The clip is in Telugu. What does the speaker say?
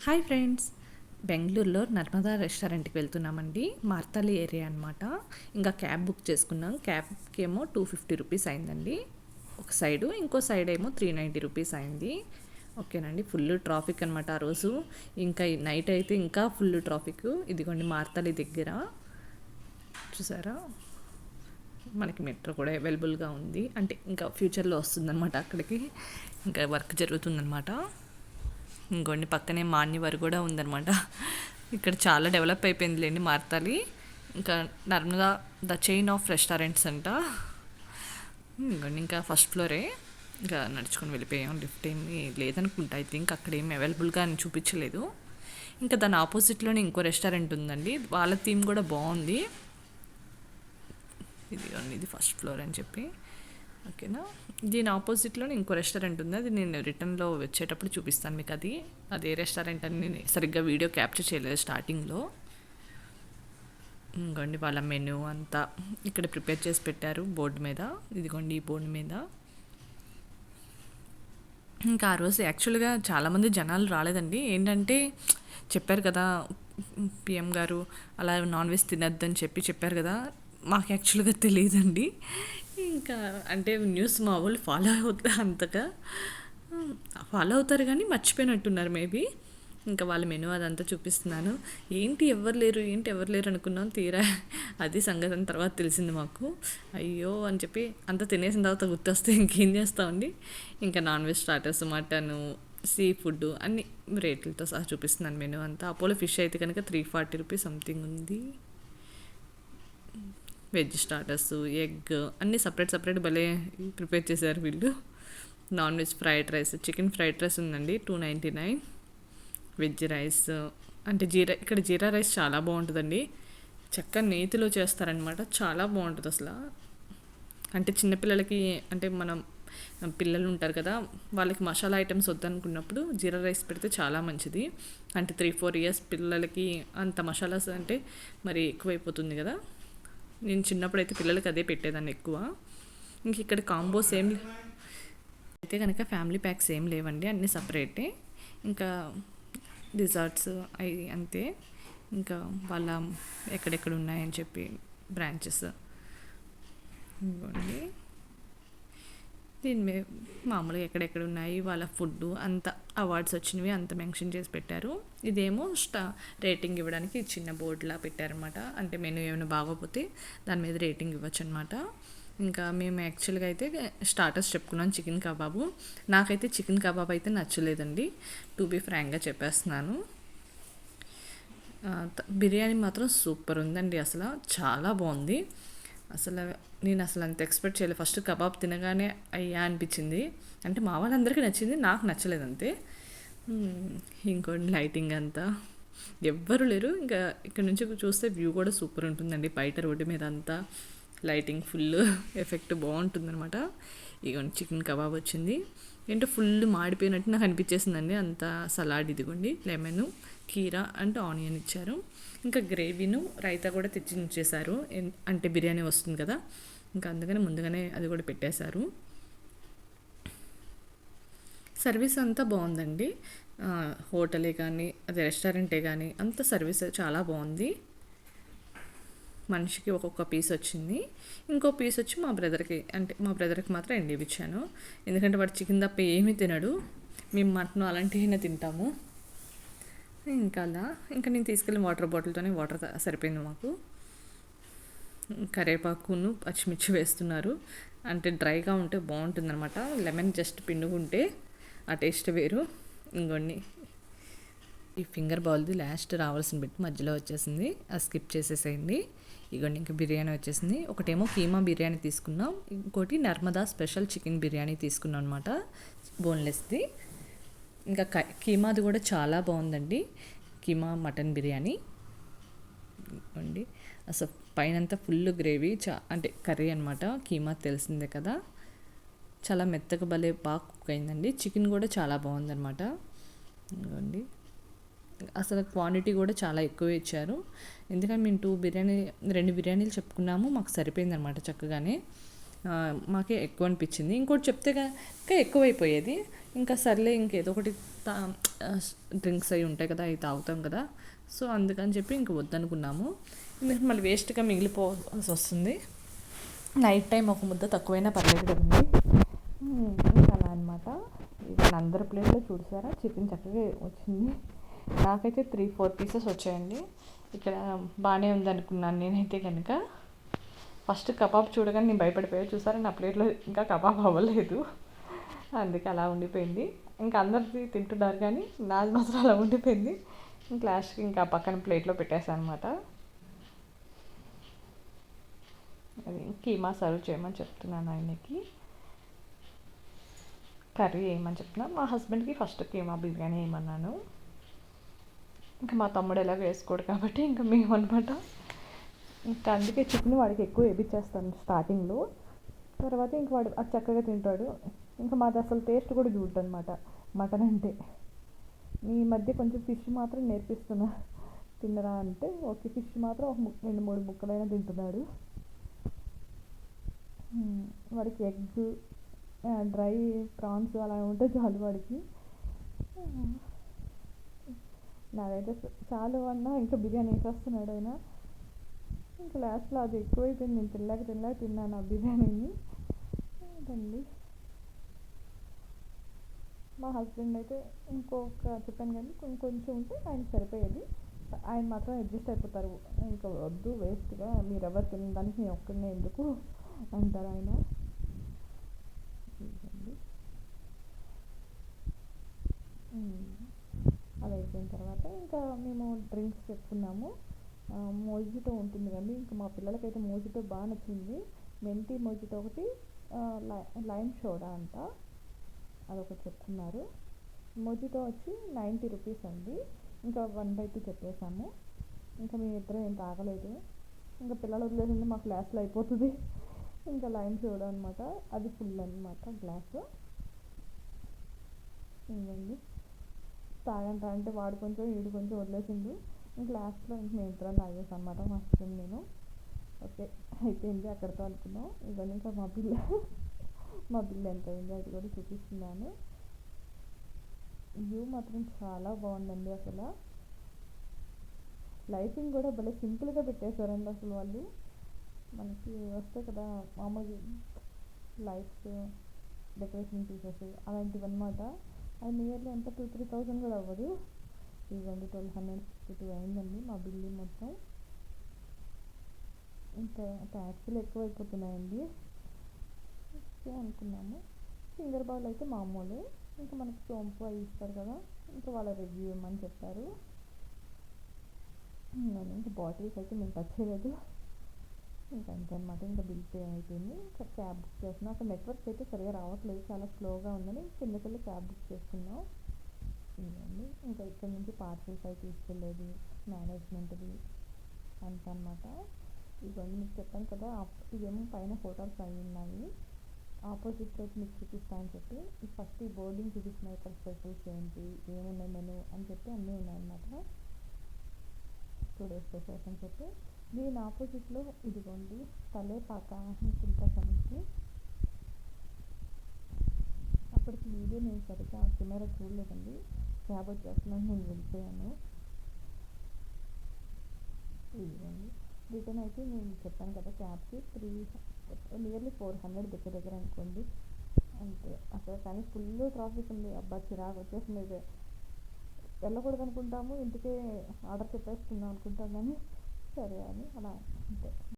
హాయ్ ఫ్రెండ్స్, బెంగళూరులో నర్మదా రెస్టారెంట్కి వెళ్తున్నామండి. మార్తాలి ఏరియా అనమాట. ఇంకా క్యాబ్ బుక్ చేసుకున్నాం. క్యాబ్కి ఏమో 250 రూపీస్ అయిందండి ఒక సైడు, ఇంకో సైడ్ ఏమో 390 రూపీస్ అయింది. ఓకేనండి, ఫుల్ ట్రాఫిక్ అనమాట ఆ రోజు. ఇంకా నైట్ అయితే ఇంకా ఫుల్ ట్రాఫిక్. ఇదిగోండి మార్తాలి దగ్గర చూసారా, మనకి మెట్రో కూడా అవైలబుల్గా ఉంది. అంటే ఇంకా ఫ్యూచర్లో వస్తుందన్నమాట, అక్కడికి ఇంకా వర్క్ జరుగుతుందన్నమాట. ఇంకోండి పక్కనే మాన్యవర్ కూడా ఉందన్నమాట. ఇక్కడ చాలా డెవలప్ అయిపోయిందిలేండి మార్తాలి. ఇంకా Narmada the chain of restaurants అంట. ఇంకోండి ఇంకా ఫస్ట్ ఫ్లోరే. ఇంకా నడుచుకొని వెళ్ళిపోయాం. లిఫ్ట్ ఏమి లేదనుకుంటా, ఐ థింక్ అక్కడ ఏమి అవైలబుల్గా అని చూపించలేదు. ఇంకా దాని ఆపోజిట్లోనే ఇంకో రెస్టారెంట్ ఉందండి, వాళ్ళ థీమ్ కూడా బాగుంది. ఇది ఫస్ట్ ఫ్లోర్ అని చెప్పి, ఓకేనా. దీని ఆపోజిట్లోనే ఇంకో రెస్టారెంట్ ఉంది, అది నేను రిటర్న్లో వచ్చేటప్పుడు చూపిస్తాను మీకు. అదే రెస్టారెంట్ అని నేను సరిగ్గా వీడియో క్యాప్చర్ చేయలేదు స్టార్టింగ్లో. ఇంకోండి వాళ్ళ మెనూ అంతా ఇక్కడ ప్రిపేర్ చేసి పెట్టారు బోర్డు మీద. ఇదిగోండి ఈ బోర్డు మీద. ఇంకా ఆ రోజు యాక్చువల్గా చాలామంది జనాలు రాలేదండి. ఏంటంటే చెప్పారు కదా పిఎం గారు అలా నాన్ వెజ్ తినద్దని చెప్పారు కదా. మాకు యాక్చువల్గా తెలియదండి. ఇంకా అంటే న్యూస్ మా వాళ్ళు అంతగా ఫాలో అవుతారు కానీ మర్చిపోయినట్టున్నారు మేబీ. ఇంకా వాళ్ళ మెనూ అదంతా చూపిస్తున్నాను. ఏంటి ఎవరు లేరు అనుకున్నాం. తీరా అది సంగతి అని తర్వాత తెలిసింది మాకు. అయ్యో అని చెప్పి అంతా తినేసిన తర్వాత గుర్తొస్తే ఇంకేం చేస్తామండి. ఇంకా non veg starters, mutton, sea food అన్ని రేట్లతో సహా చూపిస్తున్నాను మెనూ అంతా. అపోలో ఫిష్ అయితే కనుక 340 రూపీస్ సంథింగ్ ఉంది. వెజ్ స్టార్టర్స్, ఎగ్ అన్నీ సపరేట్ భలే ప్రిపేర్ చేశారు వీళ్ళు. Non veg fried rice, chicken fried rice ఉందండి 299. వెజ్ రైస్ అంటే ఇక్కడ జీరా రైస్ చాలా బాగుంటుందండి. చక్కగా నేతిలో చేస్తారనమాట, చాలా బాగుంటుంది అసలు. అంటే చిన్నపిల్లలకి, అంటే మనం పిల్లలు ఉంటారు కదా, వాళ్ళకి మసాలా ఐటమ్స్ వద్దనుకున్నప్పుడు జీరా రైస్ పెడితే చాలా మంచిది. అంటే 3-4 ఇయర్స్ పిల్లలకి అంత మసాలాస్ అంటే మరి ఎక్కువైపోతుంది కదా. నేను చిన్నప్పుడు అయితే పిల్లలకి అదే పెట్టేదాన్ని ఎక్కువ. ఇంక ఇక్కడ కాంబోస్ ఏం అయితే కనుక ఫ్యామిలీ ప్యాక్స్ ఏం లేవండి, అన్నీ సపరేటే. ఇంకా డిజర్ట్స్ అవి అంతే. ఇంకా వాళ్ళ ఎక్కడెక్కడ ఉన్నాయని చెప్పి బ్రాంచెస్ ఇవ్వండి. దీని మీద మామూలుగా ఎక్కడెక్కడ ఉన్నాయి వాళ్ళ ఫుడ్ అంత అవార్డ్స్ వచ్చినవి అంత మెన్షన్ చేసి పెట్టారు. ఇదేమో రేటింగ్ ఇవ్వడానికి చిన్న బోర్డులా పెట్టారనమాట. అంటే మెనూ ఏమైనా బాగోపోతే దాని మీద రేటింగ్ ఇవ్వచ్చు అనమాట. ఇంకా మేము యాక్చువల్గా అయితే స్టార్టర్స్ చెప్పుకున్నాం. చికెన్ కబాబు, నాకైతే చికెన్ కబాబ్ అయితే నచ్చలేదండి, టు బీ ఫ్రాంక్గా చెప్పేస్తున్నాను. బిర్యానీ మాత్రం సూపర్ ఉందండి, అసలు చాలా బాగుంది. నేను అసలు అంత ఎక్స్పెక్ట్ చేయలేదు. ఫస్ట్ కబాబ్ తినగానే అయ్యా అనిపించింది. అంటే మా వాళ్ళందరికీ నచ్చింది, నాకు నచ్చలేదు అంతే. ఇంకోటి లైటింగ్ అంతా ఎవ్వరు లేరు. ఇంకా ఇక్కడ నుంచి చూస్తే వ్యూ కూడా సూపర్ ఉంటుందండి. బయట రోడ్డు మీద అంతా లైటింగ్ ఫుల్ ఎఫెక్ట్ బాగుంటుందన్నమాట. ఇదిగోండి చికెన్ కబాబ్ వచ్చింది. ఏంటో ఫుల్ మాడిపోయినట్టు నాకు అనిపించేసిందండి. అంత సలాడ్, ఇదిగోండి లెమన్, కీరా అండ్ ఆనియన్ ఇచ్చారు. ఇంకా గ్రేవీను రైతా కూడా తెచ్చి ఉంచేశారు. అంటే బిర్యానీ వస్తుంది కదా, ఇంకా అందుకని ముందుగానే అది కూడా పెట్టేశారు. సర్వీస్ అంతా బాగుందండి. హోటలే కానీ అదే రెస్టారెంటే కానీ అంత సర్వీస్ చాలా బాగుంది. మనిషికి ఒక్కొక్క పీస్ వచ్చింది. ఇంకో పీస్ వచ్చి మా బ్రదర్కి మాత్రం ఎండివి ఇచ్చాను. ఎందుకంటే వాడు చికెన్ తప్ప ఏమీ తినడు. మేము మటన్ అలాంటివైనా తింటాము. ఇంకా నేను తీసుకెళ్ళిన వాటర్ బాటిల్తోనే వాటర్ సరిపోయింది మాకు. కరివేపాకును పచ్చిమిర్చి వేస్తున్నారు. అంటే డ్రైగా ఉంటే బాగుంటుంది అనమాట. లెమన్ జస్ట్ పిండుకుంటే ఆ టేస్ట్ వేరు. ఇంకొన్ని ఈ ఫింగర్ బౌల్ది లాస్ట్ రావాల్సిన బిట్ మధ్యలో వచ్చేసింది, అది స్కిప్ చేసేసేయండి. ఇగోండి ఇంకా బిర్యానీ వచ్చేసింది. ఒకటేమో కీమా బిర్యానీ తీసుకున్నాం, ఇంకోటి నర్మదా స్పెషల్ చికెన్ బిర్యానీ తీసుకున్నాం అనమాట, బోన్లెస్ది. ఇంకా కీమాది కూడా చాలా బాగుందండి, కీమా మటన్ బిర్యానీ అండి. అసలు పైనంతా ఫుల్ గ్రేవీ, అంటే కర్రీ అనమాట. కీమా తెలిసిందే కదా, చాలా మెత్తగా భలే బాగా కుక్ అయిందండి. చికెన్ కూడా చాలా బాగుందన్నమాట. ఇదిగోండి అసలు క్వాంటిటీ కూడా చాలా ఎక్కువ ఇచ్చారు. ఎందుకంటే మేము 2 బిర్యానీలు చెప్పుకున్నాము, మాకు సరిపోయిందనమాట చక్కగానే. మాకే ఎక్కువ అనిపించింది. ఇంకోటి చెప్తే ఇంకా ఎక్కువైపోయేది. ఇంకా సర్లే ఇంకేదో ఒకటి తా డ్రింక్స్ అవి ఉంటాయి కదా, అవి తాగుతాం కదా, సో అందుకని చెప్పి ఇంక వద్దనుకున్నాము. ఎందుకంటే మళ్ళీ వేస్ట్గా మిగిలిపోవాల్సి వస్తుంది. నైట్ టైం ఒక ముద్ద తక్కువైనా పర్లేదు కదండి. ఇంకా అలా అనమాట. ఇక అందరి ప్లేట్లో చూసారా చికెన్ చక్కగా వచ్చింది. నాకైతే 3-4 పీసెస్ వచ్చాయండి. ఇక్కడ బాగానే ఉందనుకున్నాను నేనైతే కనుక. ఫస్ట్ కబాబ్ చూడగానే నేను భయపడిపోయా. చూసారా నా ప్లేట్లో ఇంకా కబాబ్ అవ్వలేదు, అందుకే అలా ఉండిపోయింది. ఇంకా అందరిది తింటున్నారు కానీ నాది మాత్రం అలా ఉండిపోయింది. ఇంకా లాస్ట్కి ఇంకా పక్కన ప్లేట్లో పెట్టేశాను అనమాట. అది కీమా సర్వ్ చేయమని చెప్తున్నాను ఆయనకి, కర్రీ వేయమని చెప్తున్నాను. మా హస్బెండ్కి ఫస్ట్ కీమా బిర్యానీ వేయమన్నాను. ఇంకా మా తమ్ముడు ఎలాగో వేసుకోడు కాబట్టి ఇంకా మేము అనమాట. ఇంకా అందుకే చికెన్ వాడికి ఎక్కువ వేయించేస్తాను స్టార్టింగ్లో. తర్వాత ఇంక వాడు అది చక్కగా తింటాడు. ఇంకా మాది అసలు టేస్ట్ కూడా చూడడు అనమాట మటన్ అంటే. ఈ మధ్య కొంచెం ఫిష్ మాత్రం నేర్పిస్తున్నా, తిన్నరా అంటే ఓకే, ఫిష్ మాత్రం ఒక 2-3 ముక్కలైనా తింటున్నాడు. వాడికి ఎగ్, డ్రై ప్రాన్స్ అలా ఉంటే చాలు వాడికి. నాకైతే చాలు అన్నా ఇంకా బిర్యానీ వేసేస్తున్నాడు ఆయన. ఇంకా లాస్ట్లో అది ఎక్కువైపోయింది. నేను తిన్నాను ఆ బిర్యానీని. అదండి. మా హస్బెండ్ అయితే ఇంకొక చెప్పాను కానీ కొంచెం ఉంటే ఆయన సరిపోయేది. ఆయన మాత్రం అడ్జస్ట్ అయిపోతారు. ఇంకా వద్దు వేస్ట్గా, మీరు ఎవరు తినడానికి నేను ఒక్కడనే ఎందుకు అంటారు ఆయన. అది అయిపోయిన తర్వాత ఇంకా మేము డ్రింక్స్ పెట్టుకున్నాము. మోజిటో ఉంటుంది కానీ ఇంకా మా పిల్లలకైతే మోజిటో బాగా నచ్చింది. మెంతి మోజిటో ఒకటి, లైమ్ సోడా అంట, అదొకటి చెప్పుకున్నారు. మోజిటో వచ్చి 90 రూపీస్ అండి. ఇంకా 1/2 చెప్పేసాము. ఇంకా మేమిద్దరం ఏం తాగలేదు. ఇంకా పిల్లలు వదిలేసింది మా గ్లాస్లో అయిపోతుంది. ఇంకా లైమ్ సోడా అనమాట, అది ఫుల్ అనమాట గ్లాసు. ఇవ్వండి, తాగంటే వాడు కొంచెం వీడు కొంచెం వదిలేసిండు. ఇంక లాస్ట్లో ఇంక మేము ఇద్దరం తాగేసాం అనమాట, మా హస్బెండ్ నేను. ఓకే అయిపోయింది అక్కడితో అనుకున్నాం. ఇవన్నీ ఇంకా మా బిల్లు ఎంత అయింది అది కూడా చూపిస్తున్నాను. వ్యూ మాత్రం చాలా బాగుందండి. అసలు లైటింగ్ కూడా భలే సింపుల్గా పెట్టేశారండి అసలు వాళ్ళు. మనకి వస్తాయి కదా మామూలు లైట్స్, డెకరేషన్ పీసెస్ అలాంటివి అనమాట. అది నియర్లీ ఎంత 2-3 thousand కూడా అవ్వదు. ఇవ్వండి 1252 అయిందండి మా బిల్లు మొత్తం. ఇంకా ట్యాక్సీలు ఎక్కువ అయిపోతున్నాయండి ఓకే అనుకున్నాము. ఫింగర్ బౌల్ అయితే మామూలే. ఇంకా మనకి సోంపు అవి ఇస్తారు కదా, ఇంకా వాళ్ళ రివ్యూ ఇవ్వమని చెప్పారు. ఇంకా బాటిల్స్ అయితే మేము టచ్ చేయలేదు. ఇంకా అంతే అనమాట. ఇంకా బిల్ పే అయిపోయింది. ఇంకా క్యాబ్ బుక్ చేస్తున్నాం. అక్కడ నెట్వర్క్ అయితే సరిగా రావట్లేదు, చాలా స్లోగా ఉందని కిందకెళ్ళి క్యాబ్ బుక్ చేసుకున్నాం. ఇవ్వండి, ఇంకా ఇక్కడ నుంచి పార్సల్స్ అవి తీసుకెళ్ళేది మేనేజ్మెంట్ది అంత అనమాట. ఇవన్నీ మీకు చెప్పాను కదా, ఇవేమో పైన హోటల్స్ అవి ఉన్నాయి. ఆపోజిట్లో మీకు చూపిస్తానని చెప్పి ఫస్ట్ ఈ బోర్డింగ్ చూపిస్తున్నాయి. ఇక్కడ స్పెషల్స్ ఏంటి, ఏమున్నాయి మెనూ అని చెప్పి అన్నీ ఉన్నాయన్నమాట. 2 days స్పెషల్స్ అని చెప్పి. దీని ఆపోజిట్లో ఇదిగోండి తలేపాక అనుకుంటా సంచి. అప్పటికి వీడియో నేను సరిగ్గా కెమెరా చూడలేదండి, క్యాబ్ వచ్చేస్తున్నాను నేను వెళ్ళిపోయాను. ఇదిగోండి రిటర్న్ అయితే నేను చెప్పాను కదా క్యాబ్కి నియర్లీ 400 దగ్గర అనుకోండి అంతే. అసలు కానీ ఫుల్ ట్రాఫిక్ ఉంది. అబ్బా చిరాకు వచ్చేసింది. వెళ్ళకూడదు అనుకుంటాము, ఇంటికే ఆర్డర్ చెప్పేసుకుందాం అనుకుంటాం కానీ సరే అని అలా అంతే.